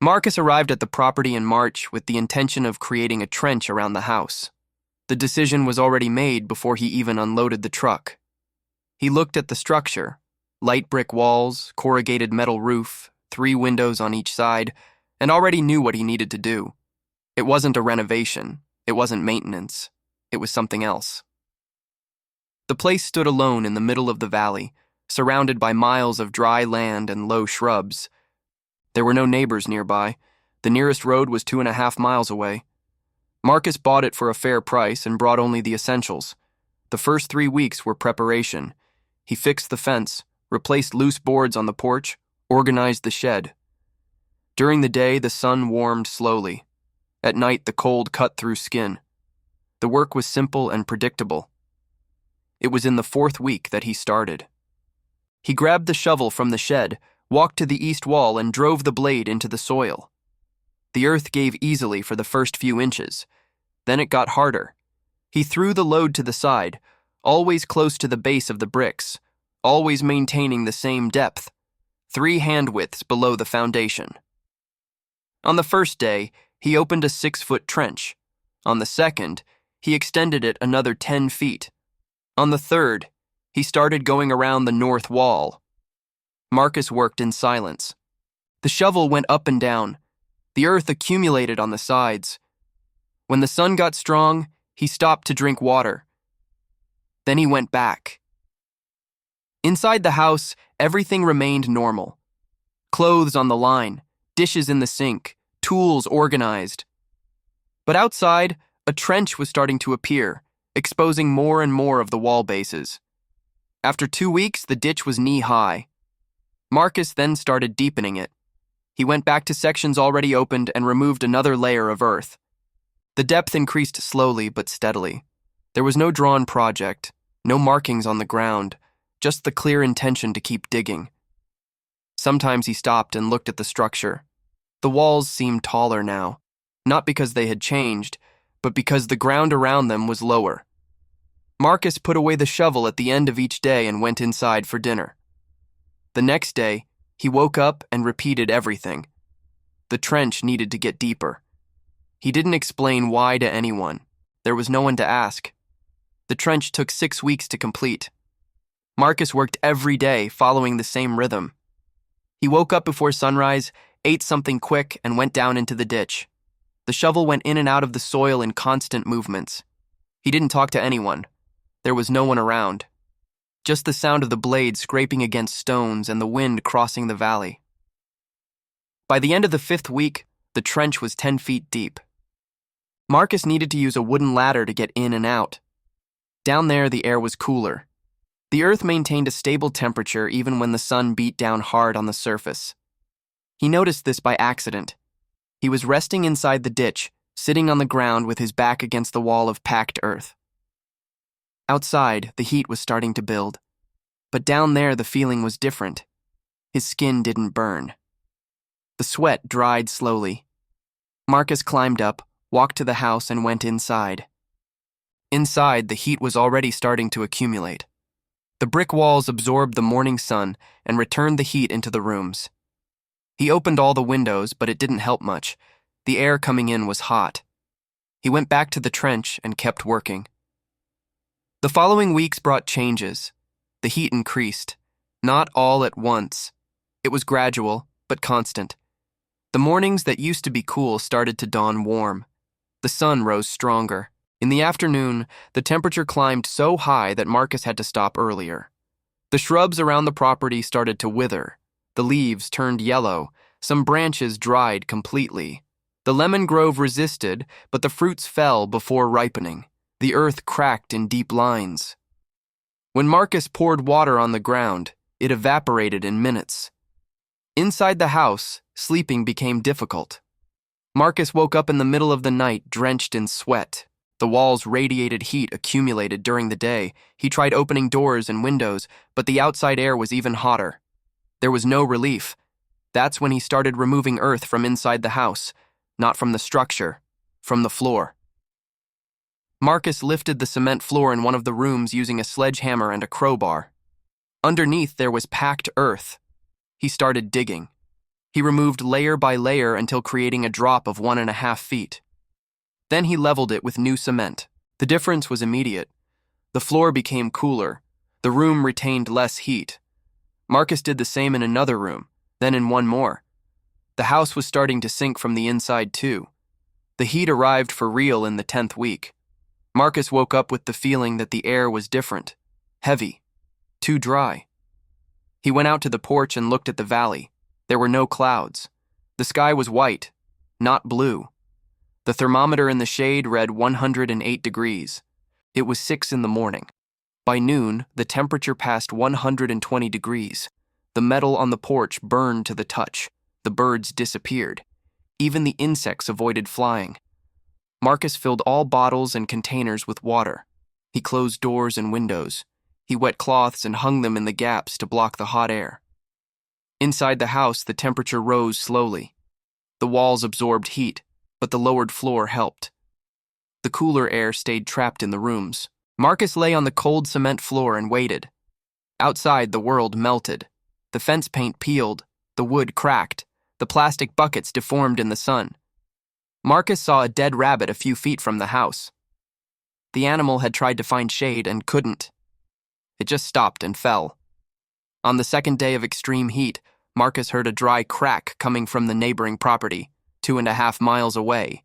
Marcus arrived at the property in March with the intention of creating a trench around the house. The decision was already made before he even unloaded the truck. He looked at the structure: light brick walls, corrugated metal roof, 3 windows on each side, and already knew what he needed to do. It wasn't a renovation. It wasn't maintenance. It was something else. The place stood alone in the middle of the valley, surrounded by miles of dry land and low shrubs. There were no neighbors nearby. The nearest road was 2.5 miles away. Marcus bought it for a fair price and brought only the essentials. The first 3 weeks were preparation. He fixed the fence, replaced loose boards on the porch, organized the shed. During the day, the sun warmed slowly. At night, the cold cut through skin. The work was simple and predictable. It was in the 4th week that he started. He grabbed the shovel from the shed, walked to the east wall, and drove the blade into the soil. The earth gave easily for the first few inches. Then it got harder. He threw the load to the side, always close to the base of the bricks, always maintaining the same depth, 3 hand widths below the foundation. On the first day, he opened a 6-foot trench. On the second, he extended it another 10 feet. On the third, he started going around the north wall. Marcus worked in silence. The shovel went up and down. The earth accumulated on the sides. When the sun got strong, he stopped to drink water. Then he went back. Inside the house, everything remained normal. Clothes on the line, dishes in the sink, tools organized. But outside, a trench was starting to appear, exposing more and more of the wall bases. After 2 weeks, the ditch was knee-high. Marcus then started deepening it. He went back to sections already opened and removed another layer of earth. The depth increased slowly but steadily. There was no drawn project, no markings on the ground, just the clear intention to keep digging. Sometimes he stopped and looked at the structure. The walls seemed taller now, not because they had changed, but because the ground around them was lower. Marcus put away the shovel at the end of each day and went inside for dinner. The next day, he woke up and repeated everything. The trench needed to get deeper. He didn't explain why to anyone. There was no one to ask. The trench took 6 weeks to complete. Marcus worked every day, following the same rhythm. He woke up before sunrise, ate something quick, and went down into the ditch. The shovel went in and out of the soil in constant movements. He didn't talk to anyone. There was no one around. Just the sound of the blade scraping against stones and the wind crossing the valley. By the end of the 5th week, the trench was 10 feet deep. Marcus needed to use a wooden ladder to get in and out. Down there, the air was cooler. The earth maintained a stable temperature even when the sun beat down hard on the surface. He noticed this by accident. He was resting inside the ditch, sitting on the ground with his back against the wall of packed earth. Outside, the heat was starting to build. But down there, the feeling was different. His skin didn't burn. The sweat dried slowly. Marcus climbed up, walked to the house, and went inside. Inside, the heat was already starting to accumulate. The brick walls absorbed the morning sun and returned the heat into the rooms. He opened all the windows, but it didn't help much. The air coming in was hot. He went back to the trench and kept working. The following weeks brought changes. The heat increased, not all at once. It was gradual, but constant. The mornings that used to be cool started to dawn warm. The sun rose stronger. In the afternoon, the temperature climbed so high that Marcus had to stop earlier. The shrubs around the property started to wither. The leaves turned yellow. Some branches dried completely. The lemon grove resisted, but the fruits fell before ripening. The earth cracked in deep lines. When Marcus poured water on the ground, it evaporated in minutes. Inside the house, sleeping became difficult. Marcus woke up in the middle of the night, drenched in sweat. The walls radiated heat accumulated during the day. He tried opening doors and windows, but the outside air was even hotter. There was no relief. That's when he started removing earth from inside the house, not from the structure, from the floor. Marcus lifted the cement floor in one of the rooms using a sledgehammer and a crowbar. Underneath, there was packed earth. He started digging. He removed layer by layer until creating a drop of 1.5 feet. Then he leveled it with new cement. The difference was immediate. The floor became cooler. The room retained less heat. Marcus did the same in another room, then in one more. The house was starting to sink from the inside too. The heat arrived for real in the 10th week. Marcus woke up with the feeling that the air was different, heavy, too dry. He went out to the porch and looked at the valley. There were no clouds. The sky was white, not blue. The thermometer in the shade read 108 degrees. It was 6 in the morning. By noon, the temperature passed 120 degrees. The metal on the porch burned to the touch. The birds disappeared. Even the insects avoided flying. Marcus filled all bottles and containers with water. He closed doors and windows. He wet cloths and hung them in the gaps to block the hot air. Inside the house, the temperature rose slowly. The walls absorbed heat, but the lowered floor helped. The cooler air stayed trapped in the rooms. Marcus lay on the cold cement floor and waited. Outside, the world melted. The fence paint peeled, the wood cracked, the plastic buckets deformed in the sun. Marcus saw a dead rabbit a few feet from the house. The animal had tried to find shade and couldn't. It just stopped and fell. On the second day of extreme heat, Marcus heard a dry crack coming from the neighboring property, 2.5 miles away.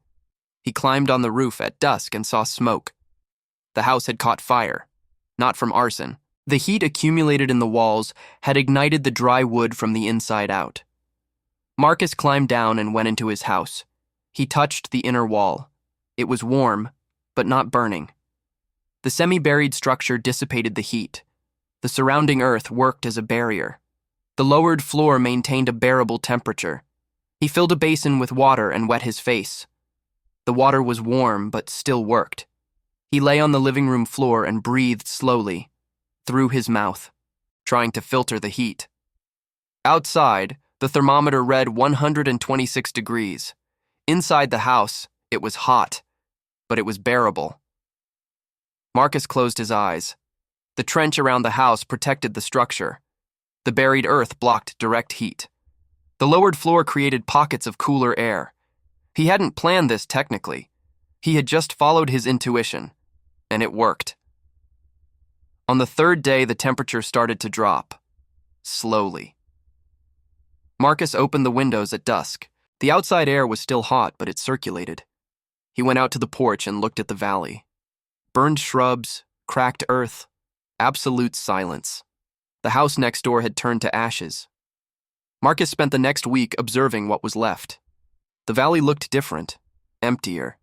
He climbed on the roof at dusk and saw smoke. The house had caught fire, not from arson. The heat accumulated in the walls had ignited the dry wood from the inside out. Marcus climbed down and went into his house. He touched the inner wall. It was warm, but not burning. The semi-buried structure dissipated the heat. The surrounding earth worked as a barrier. The lowered floor maintained a bearable temperature. He filled a basin with water and wet his face. The water was warm, but still worked. He lay on the living room floor and breathed slowly, through his mouth, trying to filter the heat. Outside, the thermometer read 126 degrees. Inside the house, it was hot, but it was bearable. Marcus closed his eyes. The trench around the house protected the structure. The buried earth blocked direct heat. The lowered floor created pockets of cooler air. He hadn't planned this technically. He had just followed his intuition, and it worked. On the third day, the temperature started to drop, slowly. Marcus opened the windows at dusk. The outside air was still hot, but it circulated. He went out to the porch and looked at the valley. Burned shrubs, cracked earth, absolute silence. The house next door had turned to ashes. Marcus spent the next week observing what was left. The valley looked different, emptier.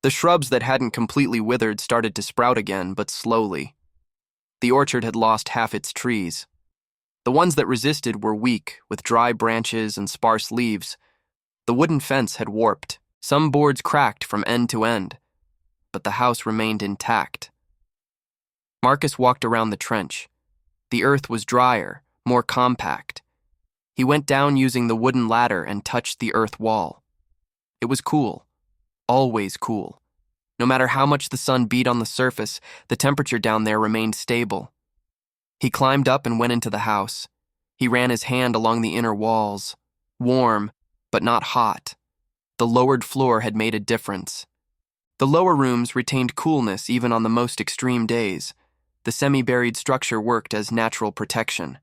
The shrubs that hadn't completely withered started to sprout again, but slowly. The orchard had lost half its trees. The ones that resisted were weak, with dry branches and sparse leaves. The wooden fence had warped. Some boards cracked from end to end, but the house remained intact. Marcus walked around the trench. The earth was drier, more compact. He went down using the wooden ladder and touched the earth wall. It was cool, always cool. No matter how much the sun beat on the surface, the temperature down there remained stable. He climbed up and went into the house. He ran his hand along the inner walls. Warm, but not hot. The lowered floor had made a difference. The lower rooms retained coolness even on the most extreme days. The semi-buried structure worked as natural protection.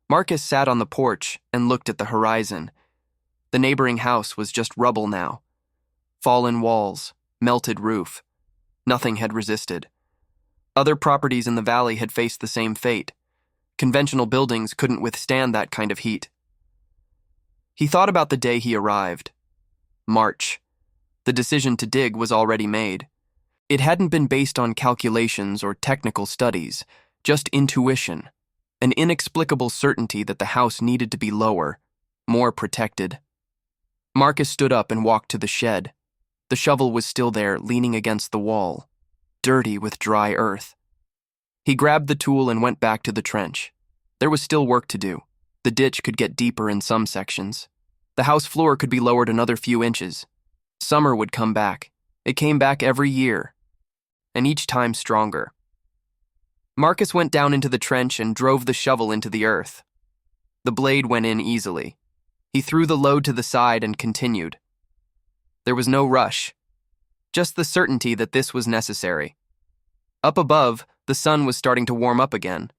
Marcus sat on the porch and looked at the horizon. The neighboring house was just rubble now. Fallen walls, melted roof. Nothing had resisted. Other properties in the valley had faced the same fate. Conventional buildings couldn't withstand that kind of heat. He thought about the day he arrived. March. The decision to dig was already made. It hadn't been based on calculations or technical studies, just intuition, an inexplicable certainty that the house needed to be lower, more protected. Marcus stood up and walked to the shed. The shovel was still there, leaning against the wall, dirty with dry earth. He grabbed the tool and went back to the trench. There was still work to do. The ditch could get deeper in some sections. The house floor could be lowered another few inches. Summer would come back. It came back every year, and each time stronger. Marcus went down into the trench and drove the shovel into the earth. The blade went in easily. He threw the load to the side and continued. There was no rush, just the certainty that this was necessary. Up above, the sun was starting to warm up again.